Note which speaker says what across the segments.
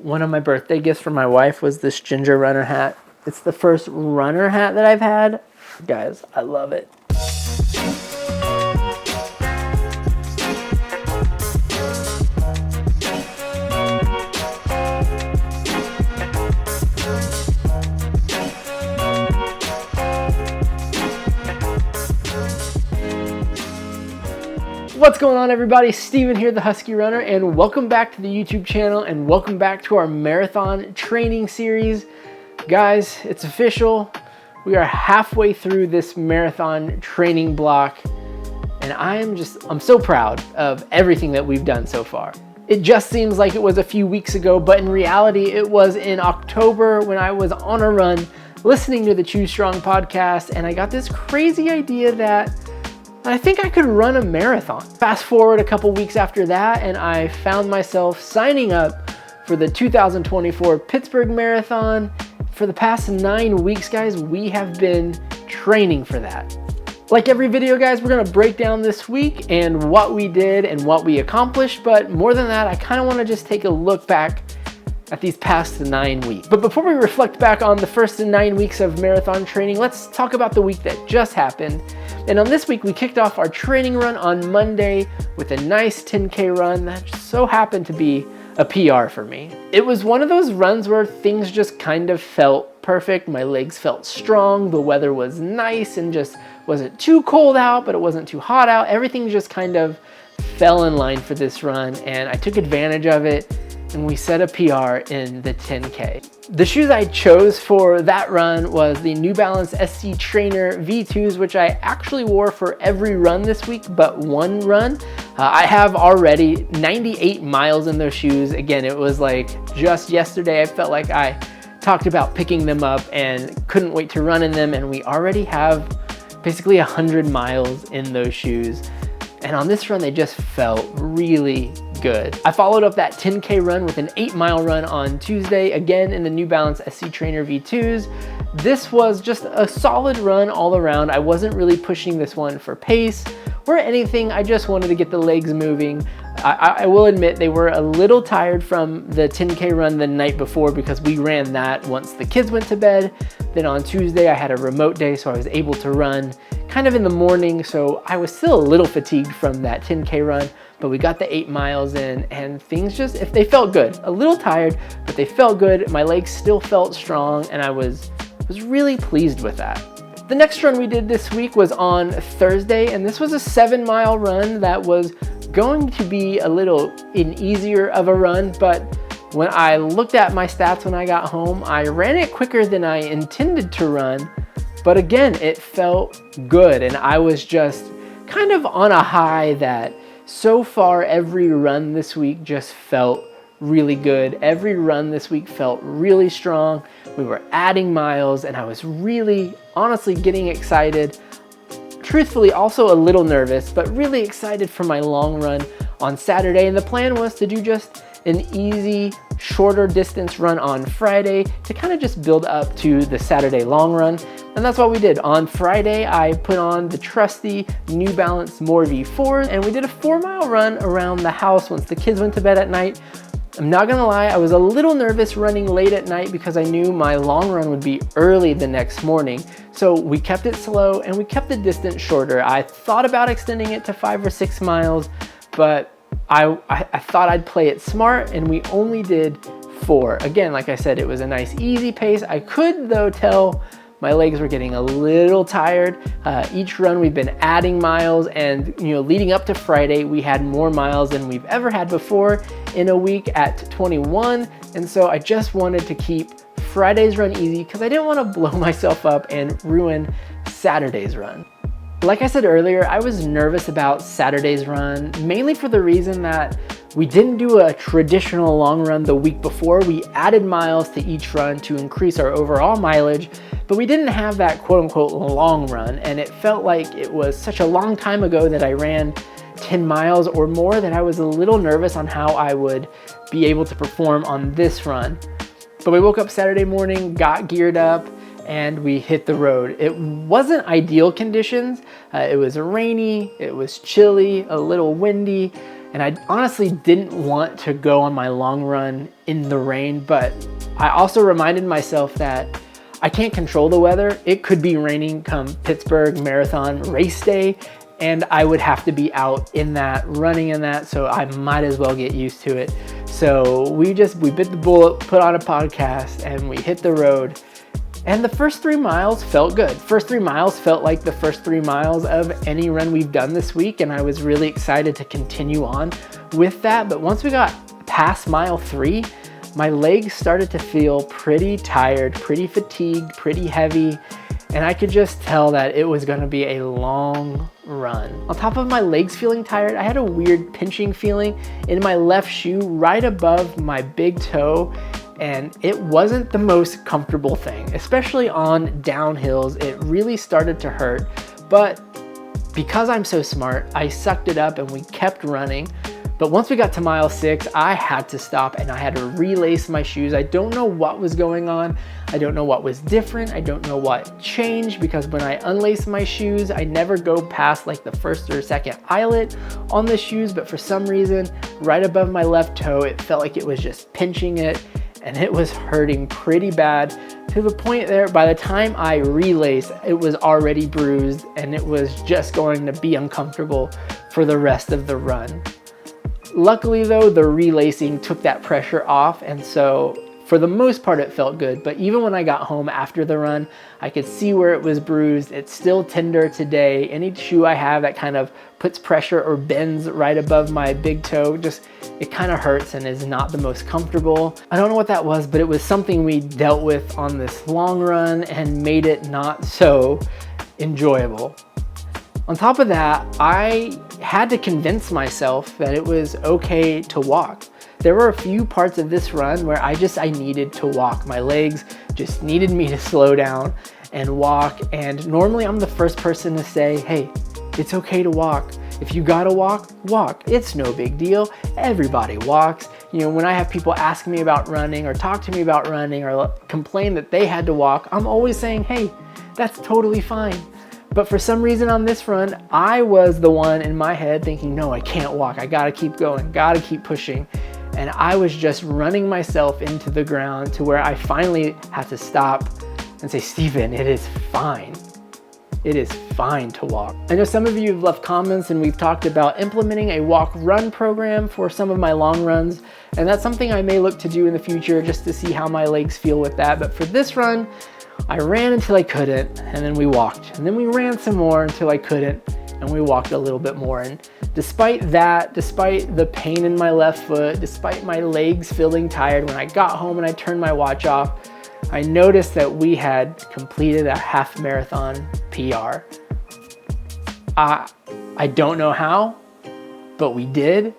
Speaker 1: One of my birthday gifts from my wife was this ginger runner hat. It's the first runner hat that I've had. Guys, I love it. What's going on, everybody? Steven here, the Husky Runner, and welcome back to the YouTube channel and welcome back to our marathon training series. Guys, it's official. We are halfway through this marathon training block, and I'm so proud of everything that we've done so far. It just seems like it was a few weeks ago, but in reality, it was in October when I was on a run listening to the Choose Strong podcast, and I got this crazy idea that I think I could run a marathon. Fast forward a couple weeks after that, and I found myself signing up for the 2024 Pittsburgh Marathon. For the past 9 weeks, guys, we have been training for that. Like every video, guys, we're gonna break down this week and what we did and what we accomplished, but more than that, I kinda wanna just take a look back at these past 9 weeks. But before we reflect back on the first 9 weeks of marathon training, let's talk about the week that just happened. And on this week, we kicked off our training run on Monday with a nice 10K run that just so happened to be a PR for me. It was one of those runs where things just kind of felt perfect. My legs felt strong, the weather was nice and just wasn't too cold out, but it wasn't too hot out. Everything just kind of fell in line for this run, and I took advantage of it, and we set a PR in the 10K. The shoes I chose for that run was the New Balance SC Trainer V2s, which I actually wore for every run this week but one run. I have already 98 miles in those shoes. Again, it was like just yesterday I felt like I talked about picking them up and couldn't wait to run in them, and we already have basically 100 miles in those shoes. And on this run, they just felt really good. I followed up that 10K run with an 8-mile run on Tuesday, again in the New Balance SC Trainer V2s. This was just a solid run all around. I wasn't really pushing this one for pace or anything. I just wanted to get the legs moving. I will admit they were a little tired from the 10K run the night before because we ran that once the kids went to bed. Then on Tuesday, I had a remote day, so I was able to run kind of in the morning. So I was still a little fatigued from that 10K run, but we got the 8 miles in and things if they felt good. A little tired, but they felt good. My legs still felt strong, and I was really pleased with that. The next run we did this week was on Thursday, and this was a 7-mile run that was going to be a little easier of a run, but when I looked at my stats when I got home, I ran it quicker than I intended to run, but again, it felt good, and I was just kind of on a high that so far every run this week just felt really good. Every run this week felt really strong. We were adding miles, and I was really, honestly getting excited. Truthfully, also a little nervous, but really excited for my long run on Saturday. And the plan was to do just an easy, shorter distance run on Friday to kind of just build up to the Saturday long run. And that's what we did. On Friday, I put on the trusty New Balance More V4s, and we did a 4-mile run around the house once the kids went to bed at night. I'm not gonna lie, I was a little nervous running late at night because I knew my long run would be early the next morning. So we kept it slow and we kept the distance shorter. I thought about extending it to 5 or 6 miles, but I thought I'd play it smart, and we only did 4. Again, like I said, it was a nice easy pace. I could though tell my legs were getting a little tired. Each run we've been adding miles, and leading up to Friday, we had more miles than we've ever had before in a week at 21. And so I just wanted to keep Friday's run easy because I didn't want to blow myself up and ruin Saturday's run. Like I said earlier, I was nervous about Saturday's run, mainly for the reason that we didn't do a traditional long run the week before. We added miles to each run to increase our overall mileage, but we didn't have that quote unquote long run. And it felt like it was such a long time ago that I ran 10 miles or more that I was a little nervous on how I would be able to perform on this run. But we woke up Saturday morning, got geared up, and we hit the road. It wasn't ideal conditions. It was rainy, it was chilly, a little windy, And I honestly didn't want to go on my long run in the rain, but I also reminded myself that I can't control the weather. It could be raining come Pittsburgh Marathon race day, and I would have to be out in that, running in that, so I might as well get used to it. So we bit the bullet, put on a podcast, and we hit the road. And the first 3 miles felt good. First 3 miles felt like the first 3 miles of any run we've done this week, and I was really excited to continue on with that. But once we got past mile 3, my legs started to feel pretty tired, pretty fatigued, pretty heavy, and I could just tell that it was gonna be a long run. On top of my legs feeling tired, I had a weird pinching feeling in my left shoe right above my big toe, and it wasn't the most comfortable thing, especially on downhills. It really started to hurt, but because I'm so smart, I sucked it up and we kept running. But once we got to mile 6, I had to stop and I had to relace my shoes. I don't know what was going on. I don't know what was different. I don't know what changed, because when I unlace my shoes, I never go past like the first or second eyelet on the shoes. But for some reason, right above my left toe, it felt like it was just pinching it, and it was hurting pretty bad, to the point there, by the time I relaced, it was already bruised and it was just going to be uncomfortable for the rest of the run. Luckily though, the relacing took that pressure off, and so for the most part it felt good. But even when I got home after the run, I could see where it was bruised. It's still tender today. Any shoe I have that kind of puts pressure or bends right above my big toe, it kind of hurts and is not the most comfortable. I don't know what that was, but it was something we dealt with on this long run and made it not so enjoyable. On top of that, I had to convince myself that it was okay to walk. There were a few parts of this run where I needed to walk. My legs just needed me to slow down and walk. And normally I'm the first person to say, hey, it's okay to walk. If you gotta walk, walk. It's no big deal. Everybody walks. You know, when I have people ask me about running or talk to me about running or complain that they had to walk, I'm always saying, hey, that's totally fine. But for some reason on this run, I was the one in my head thinking, no, I can't walk. I gotta keep going, gotta keep pushing. And I was just running myself into the ground to where I finally had to stop and say, Steven, it is fine. It is fine to walk. I know some of you have left comments and we've talked about implementing a walk-run program for some of my long runs. And that's something I may look to do in the future just to see how my legs feel with that. But for this run, I ran until I couldn't, and then we walked. And then we ran some more until I couldn't, and we walked a little bit more. And despite that, despite the pain in my left foot, despite my legs feeling tired, when I got home and I turned my watch off, I noticed that we had completed a half marathon PR. I don't know how, but we did.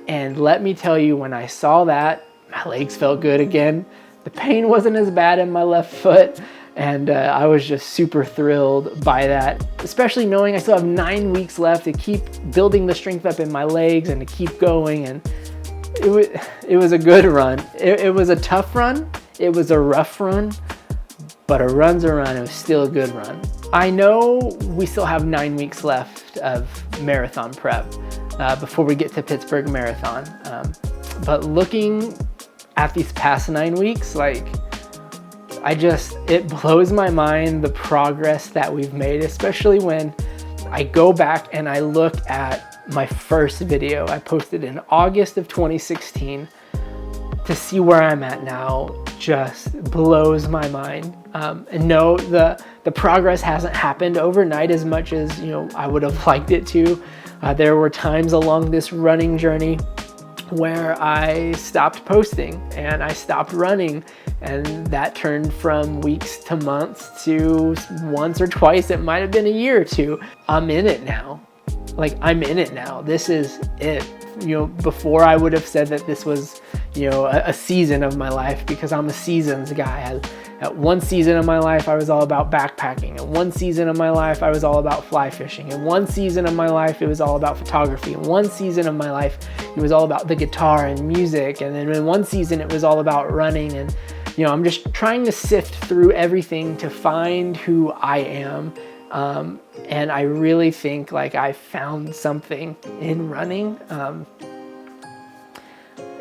Speaker 1: And let me tell you, when I saw that, my legs felt good again. The pain wasn't as bad in my left foot, and I was just super thrilled by that, especially knowing I still have 9 weeks left to keep building the strength up in my legs and to keep going. And it was a good run. It was a tough run. It was a rough run, but a run's a run. It was still a good run. I know we still have 9 weeks left of marathon prep before we get to Pittsburgh Marathon. But looking at these past 9 weeks, it blows my mind the progress that we've made, especially when I go back and I look at my first video I posted in August of 2016. To see where I'm at now just blows my mind. And no, the progress hasn't happened overnight as much as I would have liked it to. There were times along this running journey where I stopped posting and I stopped running, and that turned from weeks to months to once or twice. It might have been a year or two. I'm in it now. I'm in it now. This is it. Before I would have said that this was, a season of my life, because I'm a seasons guy. At one season of my life, I was all about backpacking. At one season of my life, I was all about fly fishing. In one season of my life, it was all about photography. In one season of my life, it was all about the guitar and music. And then in one season, it was all about running. And, I'm just trying to sift through everything to find who I am. And I really think I found something in running.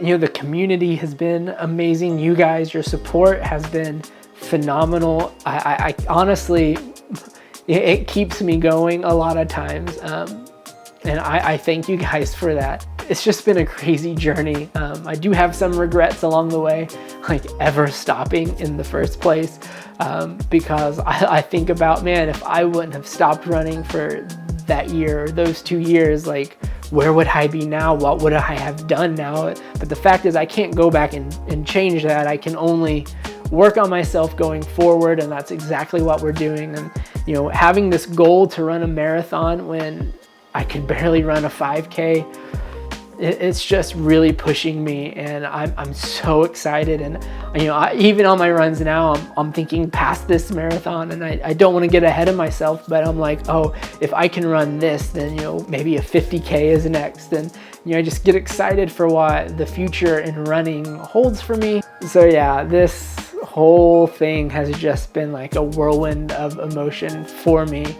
Speaker 1: You know, the community has been amazing. You guys, your support has been phenomenal. I honestly, it keeps me going a lot of times. And I thank you guys for that. It's just been a crazy journey. I do have some regrets along the way, like ever stopping in the first place, because I think about, man, if I wouldn't have stopped running for that year, or those 2 years, like where would I be now? What would I have done now? But the fact is I can't go back and change that. I can only work on myself going forward, and that's exactly what we're doing. And you know, having this goal to run a marathon when I could barely run a 5K, it's just really pushing me, and I'm so excited. And you know, even on my runs now, I'm thinking past this marathon, and I don't want to get ahead of myself, but I'm like, oh, if I can run this, then you know, maybe a 50K is next. And you know, I just get excited for what the future in running holds for me. So yeah, this whole thing has just been like a whirlwind of emotion for me.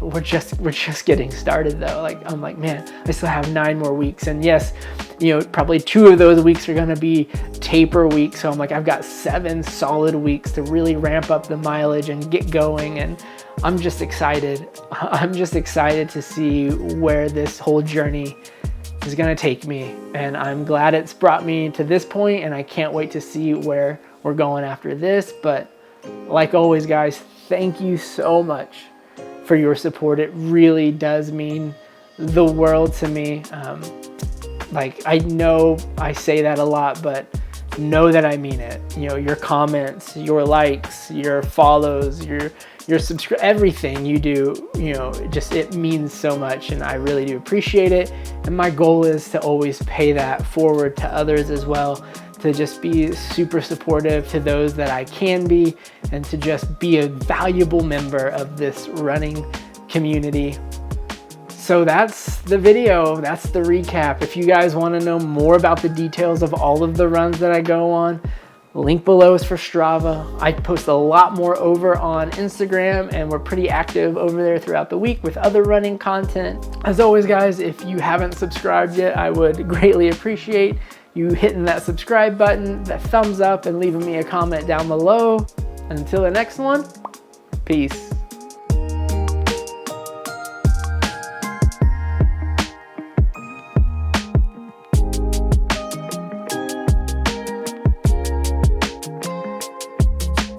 Speaker 1: We're just getting started though. Like, I'm like, man, I still have 9 more weeks. And yes, you know, probably 2 of those weeks are gonna be taper weeks. So I'm like, I've got 7 solid weeks to really ramp up the mileage and get going. And I'm just excited. I'm just excited to see where this whole journey is gonna take me. And I'm glad it's brought me to this point, and I can't wait to see where we're going after this. But like always, guys, thank you so much for your support. It really does mean the world to me. Like, I know I say that a lot, but know that I mean it. You know, your comments, your likes, your follows, your everything you do, you know, just, it means so much, and I really do appreciate it. And my goal is to always pay that forward to others as well, to just be super supportive to those that I can be, and to just be a valuable member of this running community. So that's the video, that's the recap. If you guys want to know more about the details of all of the runs that I go on, link below is for Strava. I post a lot more over on Instagram, and we're pretty active over there throughout the week with other running content. As always, guys, if you haven't subscribed yet, I would greatly appreciate you hitting that subscribe button, that thumbs up, and leaving me a comment down below. And until the next one, peace.